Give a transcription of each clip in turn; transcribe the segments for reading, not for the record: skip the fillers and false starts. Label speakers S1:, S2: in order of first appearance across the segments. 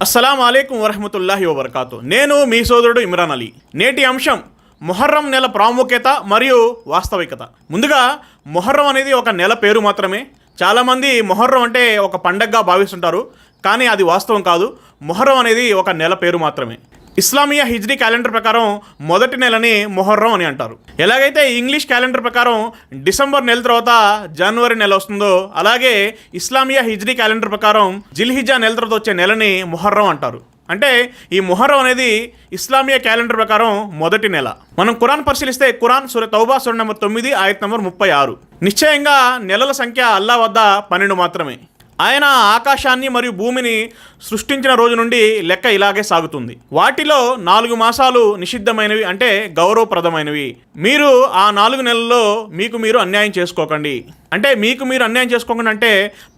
S1: అస్సలాము అలైకుం వరహమతుల్లాహి వబర్కాతు. నేను మీ సోదరుడు ఇమ్రాన్ అలీ. నేటి అంశం మొహర్రం నెల ప్రాముఖ్యత మరియు వాస్తవికత. ముందుగా మొహర్రం అనేది ఒక నెల పేరు మాత్రమే. చాలామంది మొహర్రం అంటే ఒక పండగగా భావిస్తుంటారు, కానీ అది వాస్తవం కాదు. మొహర్రం అనేది ఒక నెల పేరు మాత్రమే. ఇస్లామియా హిజ్రీ క్యాలెండర్ ప్రకారం మొదటి నెలని మొహర్రం అని అంటారు. ఎలాగైతే ఇంగ్లీష్ క్యాలెండర్ ప్రకారం డిసెంబర్ నెల తర్వాత జనవరి నెల వస్తుందో, అలాగే ఇస్లామియా హిజ్రీ క్యాలెండర్ ప్రకారం జిల్హిజ్జా నెల తర్వాత వచ్చే నెలని మొహర్రం అంటారు. అంటే ఈ మొహర్రం అనేది ఇస్లామియా క్యాలెండర్ ప్రకారం మొదటి నెల. మనం ఖురాన్ పరిశీలిస్తే ఖురాన్ సూర తౌబా సూర నంబర్ 9 ఆయత్ నంబర్ 36. నిశ్చయంగా నెలల సంఖ్య అల్లా వద్ద 12 మాత్రమే. ఆయన ఆకాశాన్ని మరియు భూమిని సృష్టించిన రోజు నుండి లెక్క ఇలాగే సాగుతుంది. వాటిలో 4 మాసాలు నిషిద్ధమైనవి, అంటే గౌరవప్రదమైనవి. మీరు ఆ 4 నెలల్లో మీకు మీరు అన్యాయం చేసుకోకండి. అంటే మీకు మీరు అన్యాయం చేసుకోకండి అంటే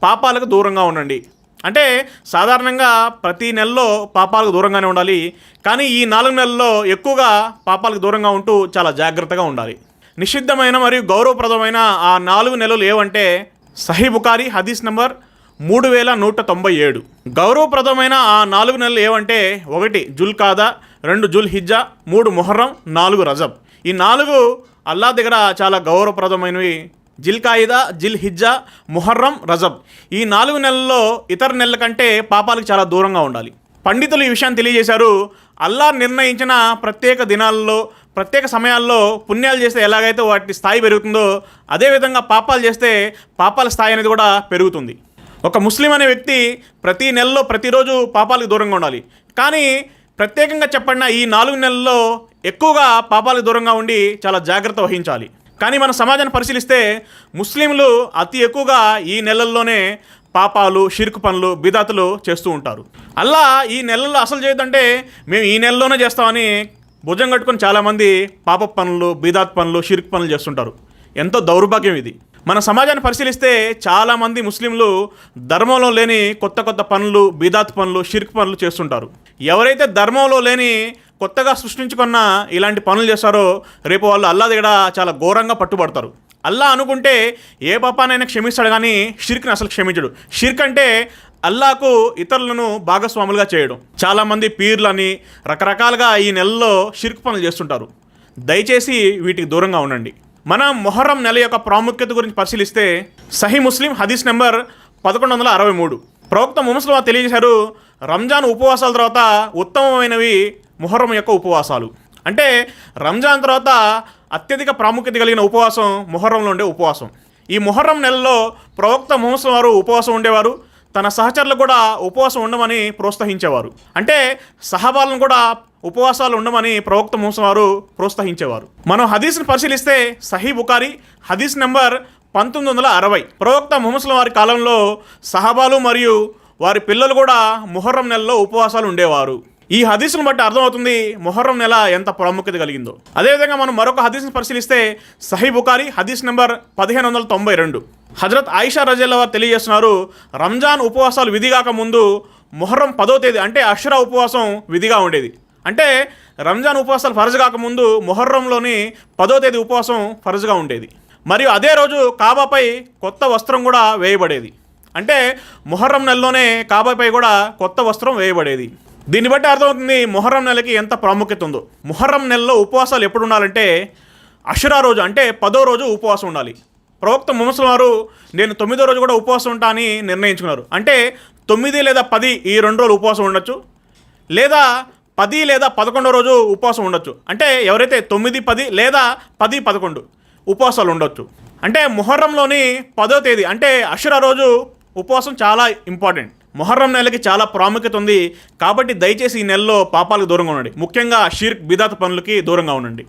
S1: పాపాలకు దూరంగా ఉండండి. అంటే సాధారణంగా ప్రతి నెలలో పాపాలకు దూరంగానే ఉండాలి, కానీ ఈ 4 నెలల్లో ఎక్కువగా పాపాలకు దూరంగా ఉంటూ చాలా జాగ్రత్తగా ఉండాలి. నిషిద్ధమైన మరియు గౌరవప్రదమైన ఆ 4 నెలలు ఏవంటే సహీ బుఖారీ హదీస్ నంబర్ 3197. గౌరవప్రదమైన ఆ 4 నెలలు ఏవంటే 1 జుల్కాదా, 2 జుల్హిజ్జా, 3 మొహర్రం, 4 రజబ్. ఈ 4 అల్లా దగ్గర చాలా గౌరవప్రదమైనవి. జిల్కాయిదా, జిల్హిజ్జా, మొహర్రం, రజబ్. ఈ 4 నెలల్లో ఇతర నెలల కంటే పాపాలకు చాలా దూరంగా ఉండాలి. పండితులు ఈ విషయాన్ని తెలియజేశారు. అల్లా నిర్ణయించిన ప్రత్యేక దినాల్లో ప్రత్యేక సమయాల్లో పుణ్యాలు చేస్తే ఎలాగైతే వాటి స్థాయి పెరుగుతుందో, అదేవిధంగా పాపాలు చేస్తే పాపాల స్థాయి అనేది కూడా పెరుగుతుంది. ఒక ముస్లిం అనే వ్యక్తి ప్రతి నెలలో ప్రతిరోజు పాపాలకు దూరంగా ఉండాలి, కానీ ప్రత్యేకంగా చెప్పబడిన ఈ 4 నెలల్లో ఎక్కువగా పాపాలకు దూరంగా ఉండి చాలా జాగ్రత్త వహించాలి. కానీ మన సమాజాన్ని పరిశీలిస్తే ముస్లింలు అతి ఎక్కువగా ఈ నెలల్లోనే పాపాలు, షిర్క్ పనులు, బిదాతులు చేస్తూ ఉంటారు. అల్లా ఈ నెలల్లో అసలు చేయొద్దంటే మేము ఈ నెలలోనే చేస్తామని భుజం కట్టుకొని చాలామంది పాప పనులు, బిదాత్ పనులు, షిర్క్ పనులు చేస్తుంటారు. ఎంతో దౌర్భాగ్యం ఇది. మన సమాజాన్ని పరిశీలిస్తే చాలామంది ముస్లింలు ధర్మంలో లేని కొత్త కొత్త పనులు, బిదాత్ పనులు, షిర్క్ పనులు చేస్తుంటారు. ఎవరైతే ధర్మంలో లేని కొత్తగా సృష్టించుకున్న ఇలాంటి పనులు చేస్తారో రేపు వాళ్ళు అల్లా దగ్గర చాలా ఘోరంగా పట్టుబడతారు. అల్లా అనుకుంటే ఏ పాపానైనా క్షమిస్తాడు, కానీ షిర్క్ని అసలు క్షమించడు. షిర్క్ అంటే అల్లాకు ఇతరులను భాగస్వాములుగా చేయడం. చాలామంది పీర్లని రకరకాలుగా ఈ నెలలో షిర్క్ పనులు చేస్తుంటారు. దయచేసి వీటికి దూరంగా ఉండండి. మనం మొహర్రం నెల యొక్క ప్రాముఖ్యత గురించి పరిశీలిస్తే సహీ ముస్లిం హదీస్ నెంబర్ 1163. ప్రవక్త ముహమ్మద్ తెలియజేశారు, రంజాన్ ఉపవాసాల తర్వాత ఉత్తమమైనవి మొహర్రం యొక్క ఉపవాసాలు. అంటే రంజాన్ తర్వాత అత్యధిక ప్రాముఖ్యత కలిగిన ఉపవాసం మొహర్రంలో ఉండే ఉపవాసం. ఈ మొహర్రం నెలలో ప్రవక్త ముహమ్మద్ వారు ఉపవాసం ఉండేవారు. తన సహచరులు కూడా ఉపవాసం ఉండమని ప్రోత్సహించేవారు. అంటే సహబాలను కూడా ఉపవాసాలు ఉండమని ప్రవక్త ముహమ్మద్ వారు ప్రోత్సహించేవారు. మనం హదీస్ని పరిశీలిస్తే సహీ బుఖారీ హదీస్ నెంబర్ 1960. ప్రవక్త ముహమ్మద్ వారి కాలంలో సహబాలు మరియు వారి పిల్లలు కూడా మొహర్రం నెలలో ఉపవాసాలు ఉండేవారు. ఈ హదీసును బట్టి అర్థమవుతుంది మొహర్రం నెల ఎంత ప్రాముఖ్యత కలిగిందో. అదేవిధంగా మనం మరొక హదీస్ని పరిశీలిస్తే సహీ బుఖారీ హదీస్ నెంబర్ 1592. హజరత్ ఆయిషా రజల్లాహు అన్హా తెలియజేస్తున్నారు, రంజాన్ ఉపవాసాలు విధిగాక ముందు మొహర్రం 10వ తేదీ అంటే అషురా ఉపవాసం విధిగా ఉండేది. అంటే రంజాన్ ఉపవాసాలు ఫర్జ్ కాకముందు మొహర్రంలోని 10వ తేదీ ఉపవాసం ఫర్జ్గా ఉండేది. మరియు అదే రోజు కాబాపై కొత్త వస్త్రం కూడా వేయబడేది. అంటే మొహర్రం నెలలోనే కాబాపై కూడా కొత్త వస్త్రం వేయబడేది. దీన్ని బట్టి అర్థమవుతుంది మొహర్రం నెలకి ఎంత ప్రాముఖ్యత ఉందో. మొహర్రం నెలలో ఉపవాసాలు ఎప్పుడు ఉండాలంటే అషురా రోజు, అంటే 10వ రోజు ఉపవాసం ఉండాలి. ప్రవక్త ముహమ్మద్ వారు నేను 9వ రోజు కూడా ఉపవాసం ఉంటా అని నిర్ణయించుకున్నారు. అంటే 9 లేదా 10 ఈ 2 రోజులు ఉపవాసం ఉండొచ్చు, లేదా 10 లేదా 11వ రోజు ఉపవాసం ఉండొచ్చు. అంటే ఎవరైతే 9, 10 లేదా 10, 11 ఉపవాసాలు ఉండొచ్చు. అంటే మొహర్రంలోని 10వ తేదీ అంటే అషురా రోజు ఉపవాసం చాలా ఇంపార్టెంట్. మొహర్రం నెలకి చాలా ప్రాముఖ్యత ఉంది. కాబట్టి దయచేసి ఈ నెలలో పాపాలకు దూరంగా ఉండండి. ముఖ్యంగా షిర్క్, బిదాత్ పనులకి దూరంగా ఉండండి.